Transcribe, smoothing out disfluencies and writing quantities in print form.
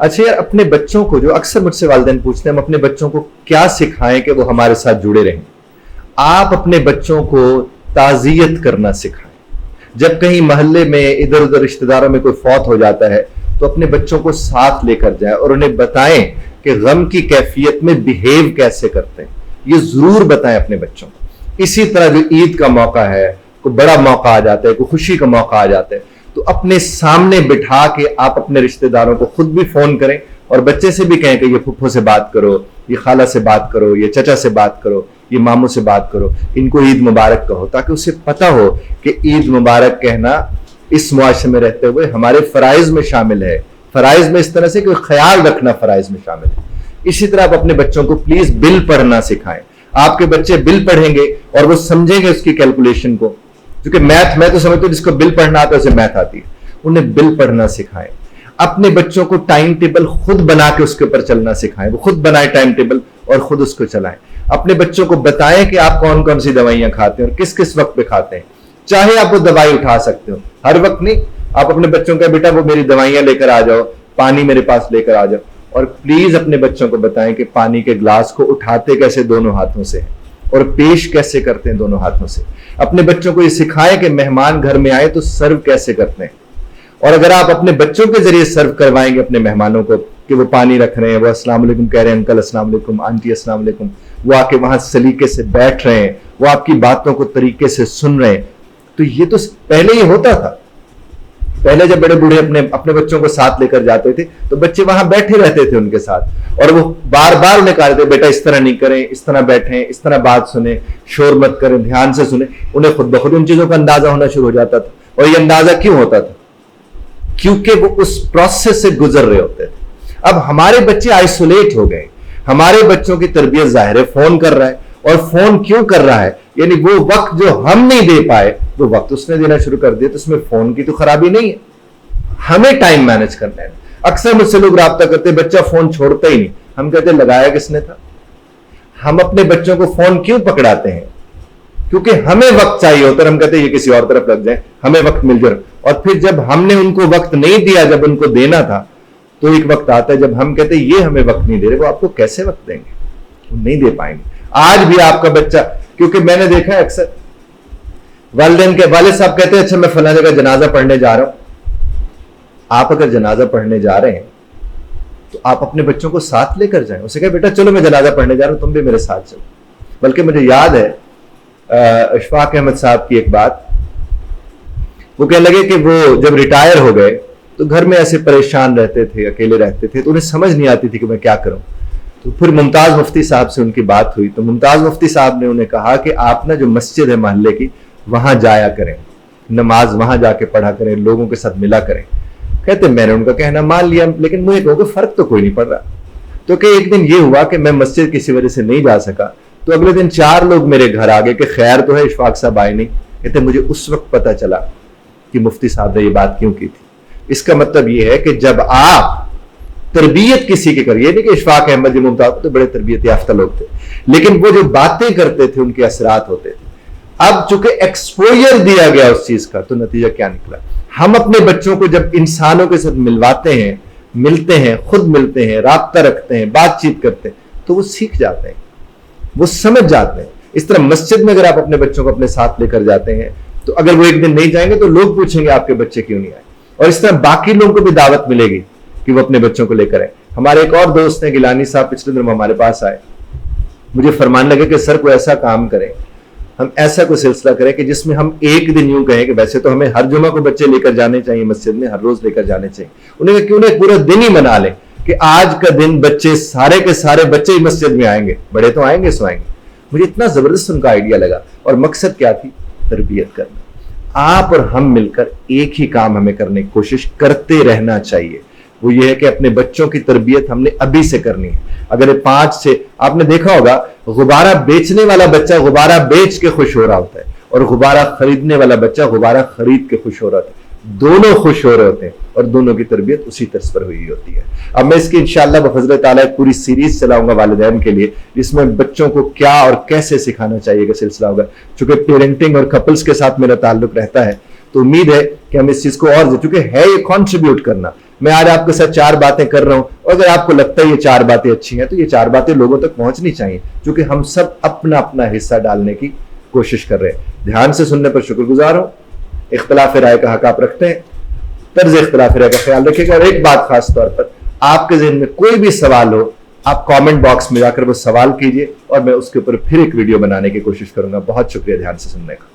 اچھا یار، اپنے بچوں کو، جو اکثر مجھ سے والدین پوچھتے ہیں ہم اپنے بچوں کو کیا سکھائیں کہ وہ ہمارے ساتھ جڑے رہیں. آپ اپنے بچوں کو تعزیت کرنا سکھائیں. جب کہیں محلے میں ادھر ادھر رشتہ داروں میں کوئی فوت ہو جاتا ہے تو اپنے بچوں کو ساتھ لے کر جائیں اور انہیں بتائیں کہ غم کی کیفیت میں بیہیو کیسے کرتے ہیں. یہ ضرور بتائیں اپنے بچوں کو. اسی طرح جو عید کا موقع ہے، کوئی بڑا موقع آ جاتا ہے، کوئی خوشی کا موقع آ جاتا ہے، تو اپنے سامنے بٹھا کے آپ اپنے رشتہ داروں کو خود بھی فون کریں اور بچے سے بھی کہیں کہ یہ پھپھو سے بات کرو، یہ خالہ سے بات کرو، یہ چچا سے بات کرو، یہ ماموں سے بات کرو، ان کو عید مبارک کہو، تاکہ اسے پتہ ہو کہ عید مبارک کہنا اس معاشرے میں رہتے ہوئے ہمارے فرائض میں شامل ہے. فرائض میں اس طرح سے کہ خیال رکھنا فرائض میں شامل ہے. اسی طرح آپ اپنے بچوں کو پلیز بل پڑھنا سکھائیں. آپ کے بچے بل پڑھیں گے اور وہ سمجھیں گے اس کی کیلکولیشن کو، کیونکہ میتھ میں تو سمجھتا ہوں جس کو بل پڑھنا آتا ہے اسے میتھ آتی ہے. انہیں بل پڑھنا سکھائیں. اپنے بچوں کو ٹائم ٹیبل خود بنا کے اس کے اوپر چلنا سکھائیں. وہ خود بنائیں ٹائم ٹیبل اور خود اس کو چلائیں. اپنے بچوں کو بتائیں کہ آپ کون کون سی دوائیاں کھاتے ہیں اور کس کس وقت پہ کھاتے ہیں. چاہے آپ وہ دوائی اٹھا سکتے ہو، ہر وقت نہیں. آپ اپنے بچوں کا بیٹا وہ میری دوائیاں لے کر آ جاؤ، پانی میرے پاس لے کر آ جاؤ. اور پلیز اپنے بچوں کو بتائیں کہ پانی کے گلاس کو اٹھاتے کیسے دونوں ہاتھوں سے اور پیش کیسے کرتے ہیں دونوں ہاتھوں سے. اپنے بچوں کو یہ سکھائیں کہ مہمان گھر میں آئے تو سرو کیسے کرتے ہیں. اور اگر آپ اپنے بچوں کے ذریعے سرو کروائیں گے اپنے مہمانوں کو کہ وہ پانی رکھ رہے ہیں، وہ السلام علیکم کہہ رہے ہیں، انکل السلام علیکم، آنٹی السلام علیکم، وہ آ کے وہاں سلیقے سے بیٹھ رہے ہیں، وہ آپ کی باتوں کو طریقے سے سن رہے ہیں. تو یہ تو پہلے یہ ہوتا تھا. پہلے جب بڑے بوڑھے اپنے بچوں کو ساتھ لے کر جاتے تھے تو بچے وہاں بیٹھے رہتے تھے ان کے ساتھ، اور وہ بار بار انہیں کہا تھے بیٹا اس طرح نہیں کریں، اس طرح بیٹھیں، اس طرح بات سنیں، شور مت کریں، دھیان سے سنیں. انہیں خود بخود ان چیزوں کا اندازہ ہونا شروع ہو جاتا تھا. اور یہ اندازہ کیوں ہوتا تھا؟ کیونکہ وہ اس پروسیس سے گزر رہے ہوتے تھے. اب ہمارے بچے آئسولیٹ ہو گئے. ہمارے بچوں کی تربیت ظاہر ہے فون کر رہا ہے. اور فون کیوں کر رہا ہے؟ یعنی وہ وقت جو ہم نہیں دے پائے وہ وقت اس نے دینا شروع کر دیا. تو اس میں فون کی تو خرابی نہیں ہے، ہمیں ٹائم مینج کرنا ہے. اکثر مجھ سے لوگ رابطہ کرتے ہیں بچہ فون چھوڑتا ہی نہیں. ہم کہتے ہیں لگایا کس نے تھا؟ ہم اپنے بچوں کو فون کیوں پکڑاتے ہیں؟ کیونکہ ہمیں وقت چاہیے ہوتا ہے. ہم کہتے ہیں یہ کسی اور طرف لگ جائیں، ہمیں وقت مل جائے. اور پھر جب ہم نے ان کو وقت نہیں دیا جب ان کو دینا تھا تو ایک وقت آتا ہے جب ہم کہتے ہیں یہ ہمیں وقت نہیں دے رہے. وہ آپ کو کیسے وقت دیں گے؟ وہ نہیں دے پائیں گے. آج بھی آپ کا بچہ، کیونکہ میں نے دیکھا ہے اکثر والدین کے والد صاحب کہتے ہیں اچھا میں فلاں جگہ جنازہ پڑھنے جا رہا ہوں. آپ اگر جنازہ پڑھنے جا رہے ہیں تو آپ اپنے بچوں کو ساتھ لے کر جائیں. اسے کہے بیٹا چلو میں جنازہ پڑھنے جا رہا ہوں، تم بھی میرے ساتھ چلو. بلکہ مجھے یاد ہے اشفاق احمد صاحب کی ایک بات، وہ کہنے لگے کہ وہ جب ریٹائر ہو گئے تو گھر میں ایسے پریشان رہتے تھے، اکیلے رہتے تھے، تو انہیں سمجھ نہیں آتی تھی کہ میں کیا کروں. تو پھر ممتاز مفتی صاحب سے ان کی بات ہوئی تو ممتاز مفتی صاحب نے انہیں کہا کہ آپ نا جو مسجد ہے محلے کی وہاں جایا کریں، نماز وہاں جا کے پڑھا کریں، لوگوں کے ساتھ ملا کریں. کہتے میں نے ان کا کہنا مان لیا، لیکن مجھے کہو کہ فرق تو کوئی نہیں پڑ رہا. تو کہ ایک دن یہ ہوا کہ میں مسجد کسی وجہ سے نہیں جا سکا تو اگلے دن 4 لوگ میرے گھر آ گئے کہ خیر تو ہے اشفاق صاحب آئے نہیں. کہتے مجھے اس وقت پتا چلا کہ مفتی صاحب نے یہ بات کیوں کی تھی. اس کا مطلب یہ ہے کہ جب آپ تربیت کسی کے کریے، نہیں کہ اشفاق احمد ممتاز تو بڑے تربیت یافتہ لوگ تھے، لیکن وہ جو باتیں کرتے تھے ان کے اثرات ہوتے تھے. اب چونکہ ایکسپوجر دیا گیا اس چیز کا تو نتیجہ کیا نکلا؟ ہم اپنے بچوں کو جب انسانوں کے ساتھ ملواتے ہیں، ملتے ہیں، خود ملتے ہیں، رابطہ رکھتے ہیں، بات چیت کرتے ہیں تو وہ سیکھ جاتے ہیں، وہ سمجھ جاتے ہیں. اس طرح مسجد میں اگر آپ اپنے بچوں کو اپنے ساتھ لے کر جاتے ہیں تو اگر وہ ایک دن نہیں جائیں گے تو لوگ پوچھیں گے آپ کے بچے کیوں نہیں آئے. اور اس طرح باقی لوگوں کو بھی دعوت ملے گی کہ وہ اپنے بچوں کو لے کر آئے. ہمارے ایک اور دوست ہیں گیلانی صاحب، پچھلے دن ہمارے پاس آئے، مجھے فرمانے لگے کہ سر کوئی ایسا کام کریں، ہم ایسا کوئی سلسلہ کریں کہ جس میں ہم ایک دن یوں کہیں کہ ویسے تو ہمیں ہر جمعہ کو بچے لے کر جانے چاہیے مسجد میں، ہر روز لے کر جانے چاہیے. انہیں کہا کیوں نہ پورا دن ہی منا لیں کہ آج کا دن بچے سارے کے سارے بچے ہی مسجد میں آئیں گے، بڑے تو آئیں گے سو آئیں گے. مجھے اتنا زبردست ان کا آئیڈیا لگا. اور مقصد کیا تھی؟ تربیت کرنا. آپ اور ہم مل کر ایک ہی کام ہمیں کرنے کی کوشش کرتے رہنا چاہیے. وہ یہ ہے کہ اپنے بچوں کی تربیت ہم نے ابھی سے کرنی ہے. اگر 5 سے آپ نے دیکھا ہوگا غبارہ بیچنے والا بچہ غبارہ بیچ کے خوش ہو رہا ہوتا ہے اور غبارہ خریدنے والا بچہ غبارہ خرید کے خوش ہو رہا ہوتا ہے. دونوں خوش ہو رہے ہوتے ہیں اور دونوں کی تربیت اسی طرز پر ہوئی ہوتی ہے. اب میں اس کی انشاءاللہ بفضل تعالیٰ ایک پوری سیریز چلاؤں گا والدین کے لیے، جس میں بچوں کو کیا اور کیسے سکھانا چاہیے کا سلسلہ ہوگا. چونکہ پیرنٹنگ اور کپلز کے ساتھ میرا تعلق رہتا ہے تو امید ہے کہ ہم اس چیز کو اور چونکہ ہے یہ کنٹریبیوٹ کرنا، میں آج آپ کے ساتھ 4 باتیں کر رہا ہوں، اور اگر آپ کو لگتا ہے یہ 4 باتیں اچھی ہیں تو یہ 4 باتیں لوگوں تک پہنچنی چاہیے، کیونکہ ہم سب اپنا اپنا حصہ ڈالنے کی کوشش کر رہے ہیں۔ دھیان سے سننے پر شکر گزار ہوں۔ اختلاف رائے کا حق آپ رکھتے ہیں، طرز اختلاف رائے کا خیال رکھیے گا، اور ایک بات خاص طور پر، آپ کے ذہن میں کوئی بھی سوال ہو آپ کامنٹ باکس میں جا کر وہ سوال کیجئے، اور میں اس کے اوپر پھر ایک ویڈیو بنانے کی کوشش کروں گا۔ بہت شکریہ دھیان سے سننے کا۔